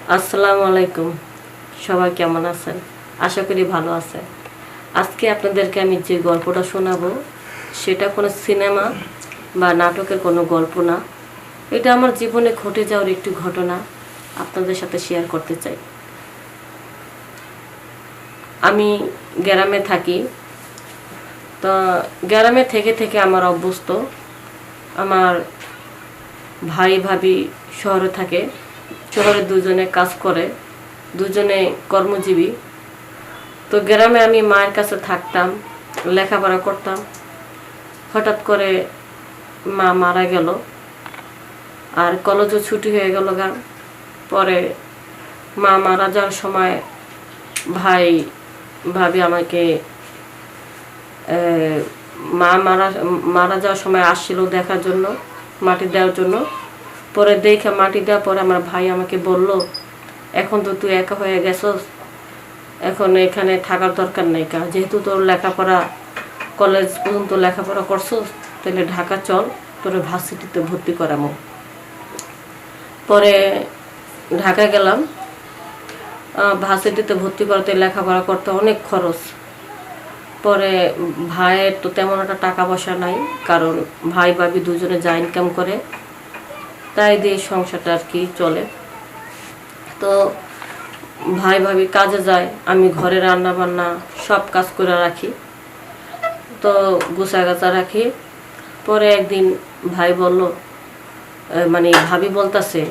আসসালামু আলাইকুম। সবাই কেমন আছেন? আশা করি ভালো আছেন। আজকে আপনাদেরকে আমি যে গল্পটা শোনাবো সেটা কোনো সিনেমা বা নাটকের কোনো গল্প না। এটা আমার জীবনে ঘটে যাওয়ার একটি ঘটনা আপনাদের সাথে শেয়ার করতে চাই। আমি গ্রামে থাকি। তো গ্রামে থেকে থেকে আমার অভ্যস্ত। আমার ভাই ভাবি শহরে থাকে। শহরে দুজনে কাজ করে, দুজনে কর্মজীবী। তো গ্রামে আমি মায়ের কাছে থাকতাম, লেখাপড়া করতাম। হঠাৎ করে মা মারা গেল, আর কলেজও ছুটি হয়ে গেল গা। পরে মা মারা যাওয়ার সময় ভাই ভাবি আমাকে মা মারা মারা যাওয়ার সময় আসছিল দেখার জন্য, মাটি দেওয়ার জন্য। পরে দেখে মাটি দেওয়ার পরে আমার ভাই আমাকে বলল, এখন তো তুই একা হয়ে গেছস, এখন এখানে থাকার দরকার নেই, কা যেহেতু তোর লেখাপড়া কলেজ পর্যন্ত লেখাপড়া করছস, তাহলে ঢাকা চল, তোর ভার্সিটিতে ভর্তি করামো। পরে ঢাকা গেলাম। ভার্সিটিতে ভর্তি করতে লেখাপড়া করতে অনেক খরচ। পরে ভাইয়ের তো তেমন একটা টাকা পয়সা নাই, কারণ ভাই ভাবি দুজনে যা ইনকাম করে তাই দিয়ে সংসারটা আর কি চলে। তো ভাই ভাবি কাজে যায়, আমি ঘরে রান্না বান্না সব কাজ করে রাখি, তো গুছা গাছা রাখি। পরে একদিন ভাই বলল, মানে ভাবি বলতাছে,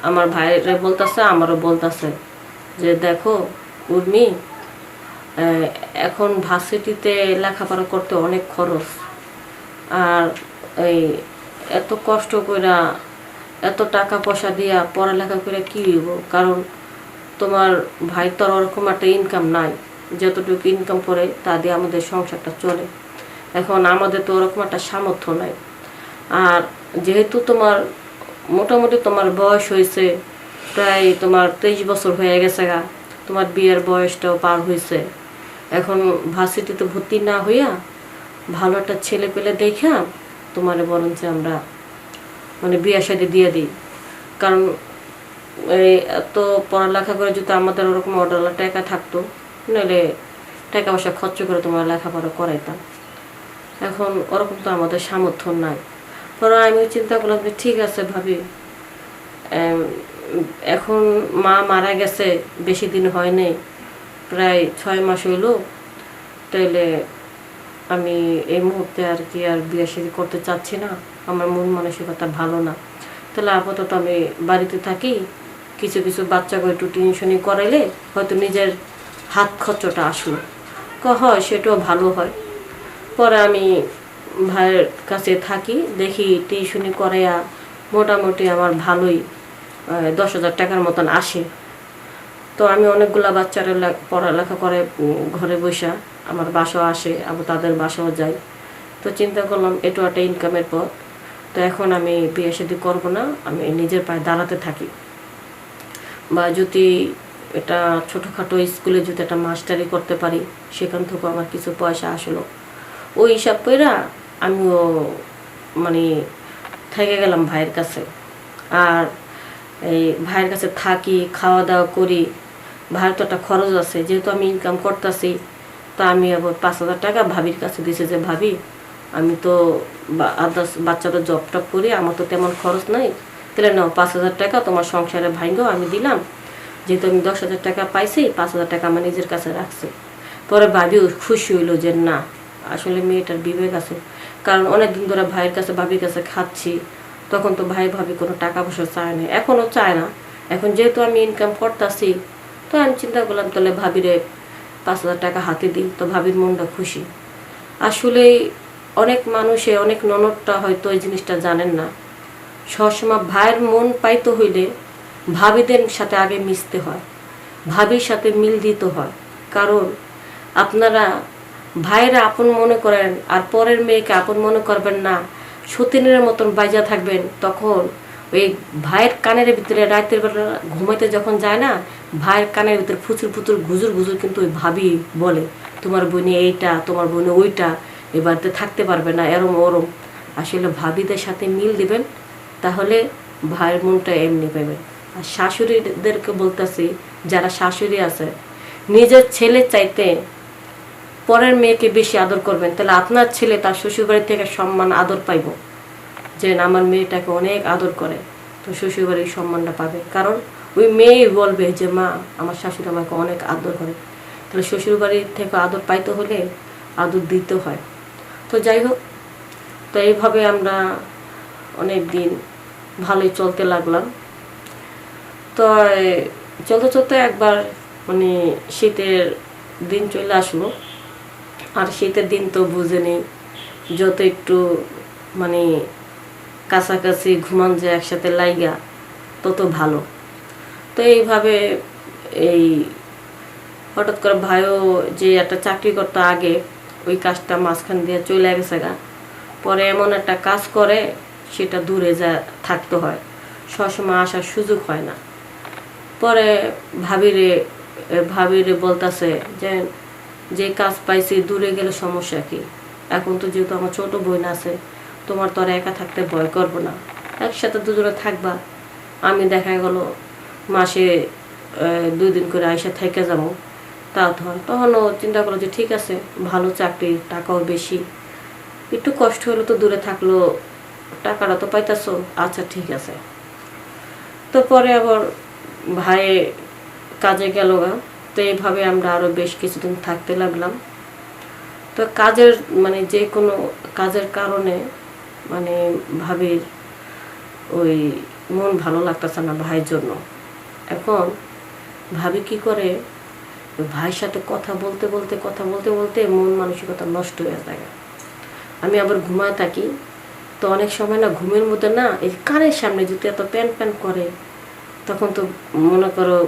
আমার ভাইরে বলতাছে, আমারও বলতাছে যে দেখো উর্মি, এখন ভার্সিটিতে লেখাপড়া করতে অনেক খরচ, আর এই এত কষ্ট কইরা এত টাকা পয়সা দিয়া পড়ালেখা করে কি হইব, কারণ তোমার ভাই তো ওরকম একটা ইনকাম নাই, যতটুকু ইনকাম করে তা দিয়ে আমাদের সংসারটা চলে। এখন আমাদের তো ওরকম একটা সামর্থ্য নাই। আর যেহেতু তোমার মোটামুটি তোমার বয়স হয়েছে, প্রায় তোমার 23 বছর হয়ে গেছে গা, তোমার বিয়ের বয়সটাও পার হয়েছে। এখন ভার্সিটিতে ভর্তি না হইয়া ভালো একটা ছেলে পেলে দেখা তোমার বরঞ্চ আমরা মানে বিয়ে শাদী দিয়ে দিই। কারণ এই এত পড়ালেখা করে যদি আমাদের ওরকম অর্ডার টাকা থাকতো, নাহলে টাকা পয়সা খরচ করে তোমার লেখাপড়া করাইতাম। এখন ওরকম তো আমাদের সামর্থ্য নাই। পরে আমি চিন্তা করলাম যে ঠিক আছে ভাবি, এখন মা মারা গেছে, বেশি দিন হয় নাই, প্রায় 6 মাস হইল, তাইলে আমি এই মুহূর্তে আর কি আর বিয়ে শাদী করতে চাচ্ছি না, আমার মন মানসিকতা ভালো না। তাহলে আপাতত আমি বাড়িতে থাকি, কিছু কিছু বাচ্চাকে একটু টিউশনি করাইলে হয়তো নিজের হাত খরচটা আসলো, হয় সেটাও ভালো হয়। পরে আমি ভাইয়ের কাছে থাকি, দেখি টিউশনি করাইয়া মোটামুটি আমার ভালোই 10,000 টাকার মতন আসে। তো আমি অনেকগুলা বাচ্চারা পড়ালেখা করে ঘরে বসা, আমার বাসাও আসে, আবার তাদের বাসাও যাই। তো চিন্তা করলাম এটাও একটা ইনকামের পথ। তো এখন আমি বিয়ে শাদী করবো না, আমি নিজের পায়ে দাঁড়াতে থাকি, বা যদি এটা ছোটোখাটো স্কুলে যদি একটা মাস্টারি করতে পারি, সেখান থেকেও আমার কিছু পয়সা আসলো। ওই হিসাব কইরা আমিও মানে থেকে গেলাম ভাইয়ের কাছে। আর এই ভাইয়ের কাছে থাকি, খাওয়া দাওয়া করি। ভাইয়ের তো একটা খরচ আছে, যেহেতু আমি ইনকাম করতেছি, তা আমি আবার 5,000 টাকা ভাবির কাছে দিয়েছি যে ভাবি, আমি তো আদার্স বাচ্চাদের জব টব করি, আমার তো তেমন খরচ নাই, তাহলে নাও 5,000 টাকা তোমার সংসারে ভাইঙ্গো আমি দিলাম। যেহেতু আমি 10,000 টাকা পাইছি, 5,000 টাকা আমার নিজের কাছে রাখছি। পরে ভাবিও খুশি হইলো যে না, আসলে মেয়েটার বিবেক আছে। কারণ অনেকদিন ধরে ভাইয়ের কাছে ভাবির কাছে খাচ্ছি, তখন তো ভাই ভাবি কোনো টাকা পয়সা চায় না, এখনও চায় না। এখন যেহেতু আমি ইনকাম করতেছি, তো আমি চিন্তা করলাম তাহলে ভাবিরে 5,000 টাকা হাতে দিই, তো ভাবির মনটা খুশি। আসলে অনেক মানুষে, অনেক ননদটা হয়তো এই জিনিসটা জানেন না। সবসময় ভাইয়ের মন পাইতে হইলে ভাবিদের সাথে আগে মিশতে হয়, ভাবির সাথে মিল দিতে হয়। কারণ আপনারা ভাইয়েরা আপন মনে করেন আর পরের মেয়েকে আপন মনে করবেন না, সতীনের মতন বাইজা থাকবেন, তখন ওই ভাইয়ের কানের ভিতরে রাতের বেলা ঘুমাইতে যখন যায় না, ভাইয়ের কানের ভিতরে ফুচুর ফুচুর গুজুর গুজুর কিন্তু ওই ভাবি বলে, তোমার বোনে এইটা, তোমার বোনে ওইটা, এ বাড়িতে থাকতে পারবে না, এরম ওরম। আসলে ভাবিদের সাথে মিল দিবেন, তাহলে ভাইয়ের মনটা এমনি পাবে। আর শাশুড়িদেরকে বলতেছি, যারা শাশুড়ি আছে, নিজের ছেলে চাইতে পরের মেয়েকে বেশি আদর করবেন, তাহলে আপনার ছেলে তার শ্বশুরবাড়ি থেকে সম্মান আদর পাইব। যে আমার মেয়েটাকে অনেক আদর করে, তো শ্বশুরবাড়ির সম্মানটা পাবে। কারণ ওই মেয়েই বলবে যে মা, আমার শাশুড়ি আমাকে অনেক আদর করে। তাহলে শ্বশুরবাড়ির থেকে আদর পাইতে হলে আদর দিতে হয়। তো যাই হোক, তো এইভাবে আমরা অনেক দিন ভালোই চলতে লাগলাম। তো চলতে চলতে একবার মানে শীতের দিন চলে আসলো। আর শীতের দিন তো বুঝেনি, যত একটু মানে কাছাকাছি ঘুমান যায় একসাথে লাইগা তত ভালো। তো এইভাবে এই হঠাৎ করে ভাইও যে একটা চাকরি করতো আগে, ওই কাজটা মাঝখান দিয়ে চলে গেছে গা। পরে এমন একটা কাজ করে, সেটা দূরে যা থাকতে হয়, সবসময় আসার সুযোগ হয় না। পরে ভাবিরে বলতেছে যে যে কাজ পাইছি দূরে গেলে সমস্যা কি, এখন তো যেহেতু আমার ছোট বোন আছে, তোমার তো আর একা থাকতে ভয় করবো না, একসাথে দুজনে থাকবা। আমি দেখা গেল মাসে 2 দিন করে আইসা থেকে যাবো, তা তখনও চিন্তা করলো যে ঠিক আছে, ভালো চাকরি, টাকাও বেশি, একটু কষ্ট হলো তো দূরে থাকলো, টাকাটা তো পাইতেছো, আচ্ছা ঠিক আছে। তো পরে আবার ভাই কাজে গেল গা। তো এইভাবে আমরা আরো বেশ কিছুদিন থাকতে লাগলাম। তো কাজের মানে যে কোনো কাজের কারণে মানে ভাবির ওই মন ভালো লাগতেছে না ভাইয়ের জন্য। এখন ভাবি কি করে, ভাইয়ের সাথে কথা বলতে বলতে মন মানসিকতা নষ্ট হয়ে যায়। আমি আবার ঘুমায় থাকি, তো অনেক সময় না ঘুমের মধ্যে না এই কানের সামনে যদি এত প্যান প্যান করে, তখন তো মনে করো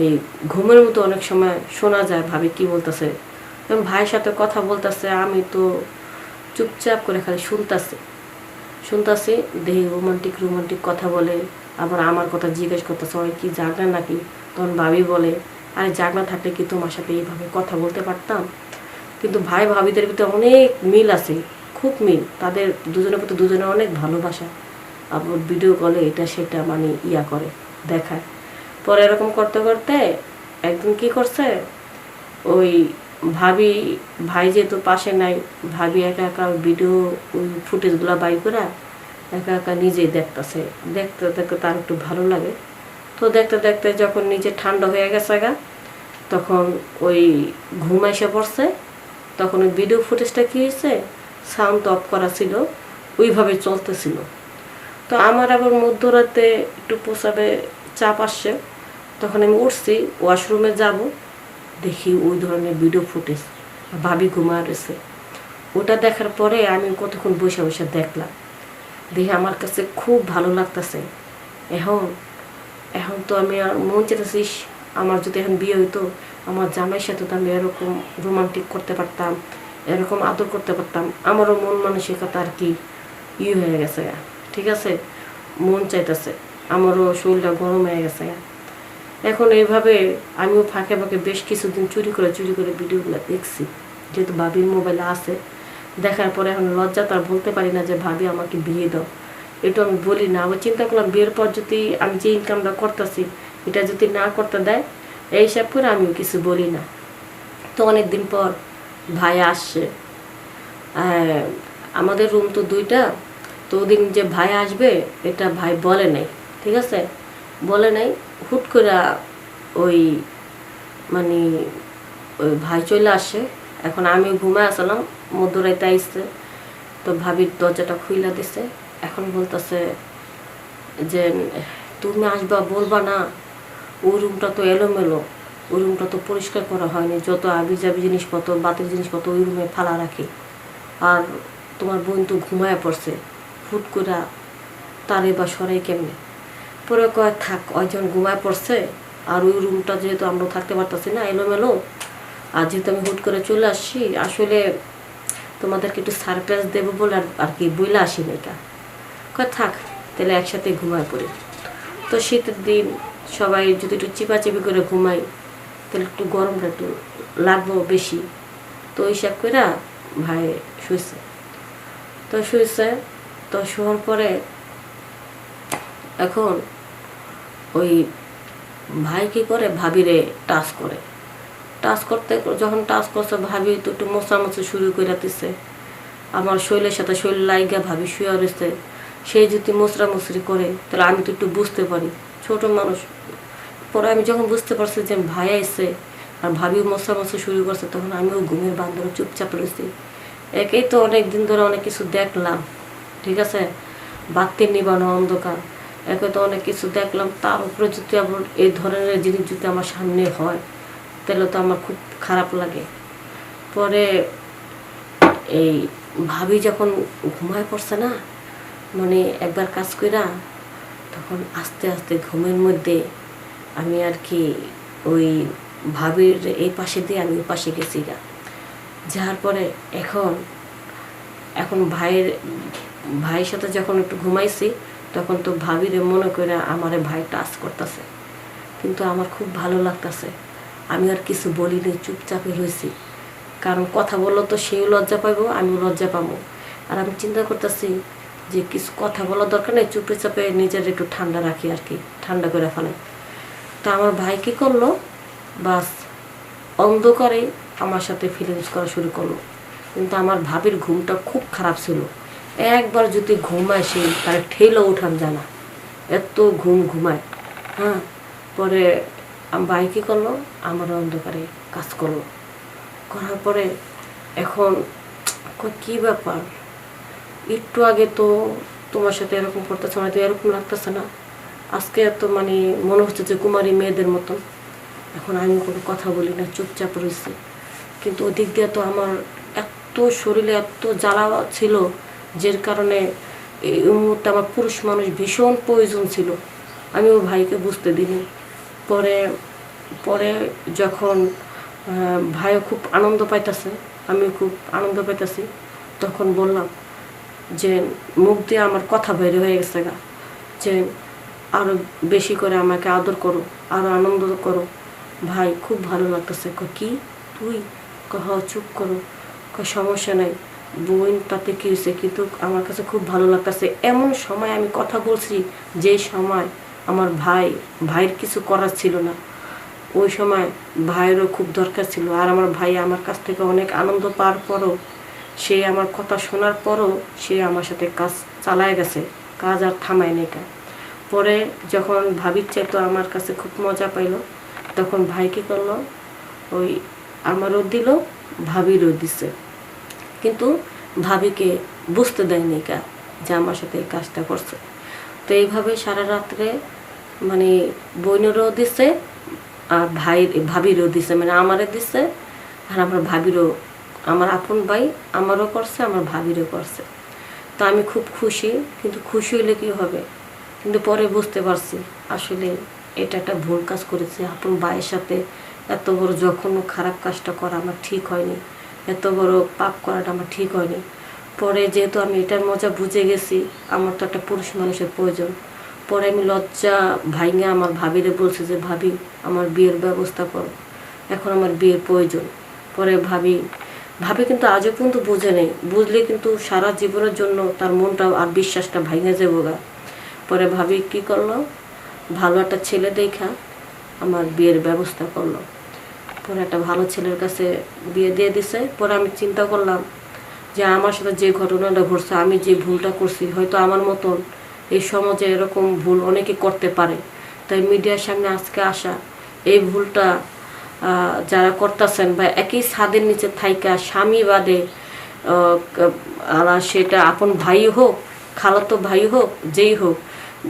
এই ঘুমের মতো অনেক সময় শোনা যায় ভাবি কি বলতেছে। এবং ভাইয়ের সাথে কথা বলতেছে, আমি তো চুপচাপ করে খালি শুনতাছি দেখি রোমান্টিক কথা বলে, আবার আমার কথা জিজ্ঞেস করতেছে, ওই কি জাগনা নাকি। তখন ভাবি বলে, আরে জাগনা থাকলে কি তোমার সাথে এইভাবে কথা বলতে পারতাম। কিন্তু ভাই ভাবিদের ভিতরে অনেক মিল আছে, খুব মিল, তাদের দুজনের প্রতি দুজনের অনেক ভালোবাসা। আবার ভিডিও কলে এটা সেটা মানে করে, দেখায়। পরে এরকম করতে করতে একদিন কি করছে, ওই ভাই যেহেতু পাশে নাই, ভাবি একা একা ভিডিও ওই ফুটেজগুলো বাই করে একা একা নিজেই দেখতেছে। দেখতে দেখতে তার একটু ভালো লাগে। তো দেখতে দেখতে যখন নিজে ঠান্ডা হয়ে গেছে গা, তখন ওই ঘুম এসে পড়ছে। তখন ওই ভিডিও ফুটেজটা কি হয়েছে, সাউন্ড অফ করা ছিল, ওইভাবে চলতেছিল। তো আমার আবার মধ্যরাতে একটু প্রসাবে চাপ আসছে, তখন আমি উঠছি ওয়াশরুমে যাব, দেখি ওই ধরনের ভিডিও ফুটেজ ভাবি ঘুমা রয়েছে। ওটা দেখার পরে আমি কতক্ষণ বসে বসে দেখলাম, দেখে আমার কাছে খুব ভালো লাগতেছে। এখন তো আমি আর মন চেতেছিস, আমার যদি এখন বিয়ে হইতো, আমার জামাইয়ের সাথে তো আমি এরকম রোমান্টিক করতে পারতাম, এরকম আদর করতে পারতাম। আমারও মন মানসিকতা আর কি হয়ে গেছে, ঠিক আছে, মন চাইতেছে, আমারও শরীরটা গরম হয়ে গেছে। এখন এইভাবে আমিও ফাঁকে ফাঁকে বেশ কিছুদিন চুরি করে ভিডিওগুলো দেখছি, যেহেতু ভাবির মোবাইলে আছে। দেখার পরে এখন লজ্জা তো আর বলতে পারি না যে ভাবি আমাকে বিয়ে দাও, এটা আমি বলি না। আবার চিন্তা করলাম বিয়ের পর যদি আমি যে ইনকামটা করতেছি এটা যদি না করতে দেয়, এই হিসাব করে আমিও কিছু বলি না। তো অনেকদিন পর ভাই আসছে, আমাদের রুম তো 2টা। তো ওদিন যে ভাই আসবে এটা ভাই বলে নাই, ঠিক আছে, বলে নাই। হুট করে ওই মানে ওই ভাই চলে আসে। এখন আমি ঘুমায় আসলাম, মধ্যরাতে আইসছে, তো ভাবির দরজাটা খুইলা দিছে। এখন বলতেছে যে তুমি আসবা, বলবা না, ওই রুমটা তো এলোমেলো, ওই রুমটা তো পরিষ্কার করা হয়নি, যত আবিজাবি জিনিসপত্র, বাতিল জিনিসপত্র ওই রুমে ফালা রাখি। আর তোমার বোন তো ঘুমায় পড়ছে, হুট করে তারে বা সরাই কেমনে। পরে কয় থাক, ওইজন ঘুমায় পড়ছে, আর ওই রুমটা যেহেতু আমরা থাকতে পারতেছি না, এলোমেলো, আর যেহেতু আমি হুট করে চলে আসছি, আসলে তোমাদেরকে একটু সারপ্রাইজ দেবো বলে আর কি বইলে আসি না। কয় থাক, তাহলে একসাথে ঘুমায় পড়ি। তো শীতের দিন সবাই যদি একটু চিপাচিপি করে ঘুমাই, তাহলে একটু গরমটা একটু লাগবো বেশি। তো হিসাব করে ভাই শুয়েছে। তো শোয়ার পরে এখন ওই ভাই কি করে ভাবিরে টাচ করে, টাচ করতে যখন টাচ করছে ভাবি তো একটু মোছামুছি শুরু করে দিচ্ছে, আমার শরীরের সাথে শরীর লাইগা ভাবি শুয়ে রয়েছে, সেই যদি মোছরামুছরি করে তাহলে আমি তো একটু বুঝতে পারি, ছোট মানুষ। পরে আমি যখন বুঝতে পারছি যে ভাই আইসে আর ভাবিও মোছরামুছি শুরু করছে, তখন আমিও ঘুমের বান্ধবে চুপচাপ রয়েছি। একেই তো অনেক দিন ধরে অনেক কিছু দেখলাম, ঠিক আছে, বাতি নিবানো অন্ধকার, একে তো অনেক কিছু দেখলাম, তার উপরে যদি আবার এই ধরনের জিনিস যদি আমার সামনে হয় তাহলে তো আমার খুব খারাপ লাগে। পরে এই ভাবি যখন ঘুমায় পড়ছে না, মানে একবার কাজ কইরা, তখন আস্তে আস্তে ঘুমের মধ্যে আমি আর কি ওই ভাবির এই পাশে দিয়ে আমি ওই পাশে গেছি গা। যাওয়ার পরে এখন এখন ভাইয়ের সাথে যখন একটু ঘুমাইছি, তখন তো ভাবিরে মনে করে আমারে ভাই টাচ করতেছে, কিন্তু আমার খুব ভালো লাগতেছে। আমি আর কিছু বলিনি, চুপচাপে রয়েছি, কারণ কথা বললো তো সেও লজ্জা পাইবো, আমিও লজ্জা পাবো। আর আমি চিন্তা করতেছি যে কিছু কথা বলার দরকার নেই, চুপে চাপে নিজের একটু ঠান্ডা রাখি আর কি, ঠান্ডা করে ফেলে। তা আমার ভাই কী করলো, বাস অন্ধকারে আমার সাথে ফিলিংস করা শুরু করলো। কিন্তু আমার ভাবির ঘুমটা খুব খারাপ ছিল, একবার যদি ঘুমায় সে তার ঠেলেও উঠান যায় না, এত ঘুমায়। হ্যাঁ, পরে ভাই কী করলো, আমার অন্ধকারে কাজ করলো, করার পরে এখন কি ব্যাপার, একটু আগে তো তোমার সাথে এরকম করতেছে না, তো এরকম লাগতেছে না, আজকে এত মানে মনে হচ্ছে যে কুমারী মেয়েদের মতন। এখন আমি কোনো কথা বলি না, চুপচাপ রয়েছি। কিন্তু ওদিক দিয়ে তো আমার এত শরীরে এত জ্বালা ছিল, যার কারণে এই মুহূর্তে আমার পুরুষ মানুষ ভীষণ প্রয়োজন ছিল। আমি ওর ভাইকে বুঝতে দিইনি। পরে পরে যখন ভাইও খুব আনন্দ পাইতেছে, আমিও খুব আনন্দ পাইতেছি, তখন বললাম যে মুখ দিয়ে আমার কথা বের হয়ে গেছে গা, যে আরও বেশি করে আমাকে আদর করো, আরও আনন্দ করো, ভাই খুব ভালো লাগতেছে। কি তুই চুপ করো, সমস্যা নাই বোন, তাতে কী হয়েছে, কিন্তু আমার কাছে খুব ভালো লাগতেছে। এমন সময় আমি কথা বলছি যে সময় আমার ভাইয়ের কিছু করার ছিল না, ওই সময় ভাইয়েরও খুব দরকার ছিল। আর আমার ভাই আমার কাছ থেকে অনেক আনন্দ পাওয়ার পরও, সে আমার কথা শোনার পরও সে আমার সাথে কাজ চালায় গেছে, কাজ আর থামায় নি। পরে যখন ভাবির চাইতো আমার কাছে খুব মজা পাইল, তখন ভাই কী করলো, ওই আমারও দিল, ভাবিরও দিছে, কিন্তু ভাবিকে বুঝতে দেয়নি যে আমার সাথে এই কাজটা করছে। তো এইভাবে সারা রাত্রে মানে বোনেরও দিছে আর ভাবিরও দিছে, মানে আমারও দিছে আর আমার ভাবিরও, আমার আপন ভাই আমারও করছে, আমার ভাবিরও করছে। তো আমি খুব খুশি, কিন্তু খুশি হইলে কী হবে, কিন্তু পরে বুঝতে পারছি আসলে এটা একটা ভুল কাজ করেছি। আপন ভাইয়ের সাথে এত বড় জঘন্য খারাপ কাজটা করা আমার ঠিক হয়নি, এত বড় পাপ করাটা আমার ঠিক হয়নি। পরে যেহেতু আমি এটার মজা বুঝে গেছি, আমার তো একটা পুরুষ মানুষের প্রয়োজন। পরে আমি লজ্জা ভাইঙ্গা আমার ভাবিরে বলছি যে ভাবি আমার বিয়ের ব্যবস্থা করো, এখন আমার বিয়ের প্রয়োজন। পরে ভাবি কিন্তু আজও পর্যন্ত বুঝে নেই, বুঝলে কিন্তু সারা জীবনের জন্য তার মনটা আর বিশ্বাসটা ভাঙে যাবো গা। পরে ভাবি কী করলো, ভালো একটা ছেলে দেখা আমার বিয়ের ব্যবস্থা করলো। পরে একটা ভালো ছেলের কাছে বিয়ে দিয়ে দিছে। পরে আমি চিন্তা করলাম যে আমার সাথে যে ঘটনাটা ঘটছে, আমি যে ভুলটা করছি, হয়তো আমার মতন এই সমাজে এরকম ভুল অনেকে করতে পারে। তাই মিডিয়ার সামনে আজকে আসা, এই ভুলটা যারা করতেছেন বা একই ছাদের নিচে থাইকা স্বামী বাদে সেটা আপন ভাই হোক, খালাতো ভাই হোক, যেই হোক,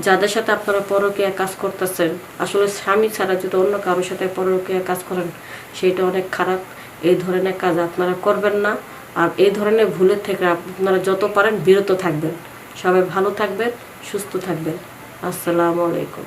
যাদের সাথে আপনারা পরকীয়া কাজ করতেছেন, আসলে স্বামী ছাড়া যদি অন্য কারোর সাথে পরকীয়া কাজ করেন সেটা অনেক খারাপ। এই ধরনের কাজ আপনারা করবেন না। আর এই ধরনের ভুলের থেকে আপনারা যত পারেন বিরত থাকবেন। সবাই ভালো থাকবেন, সুস্থ থাকবেন। আসসালামু আলাইকুম।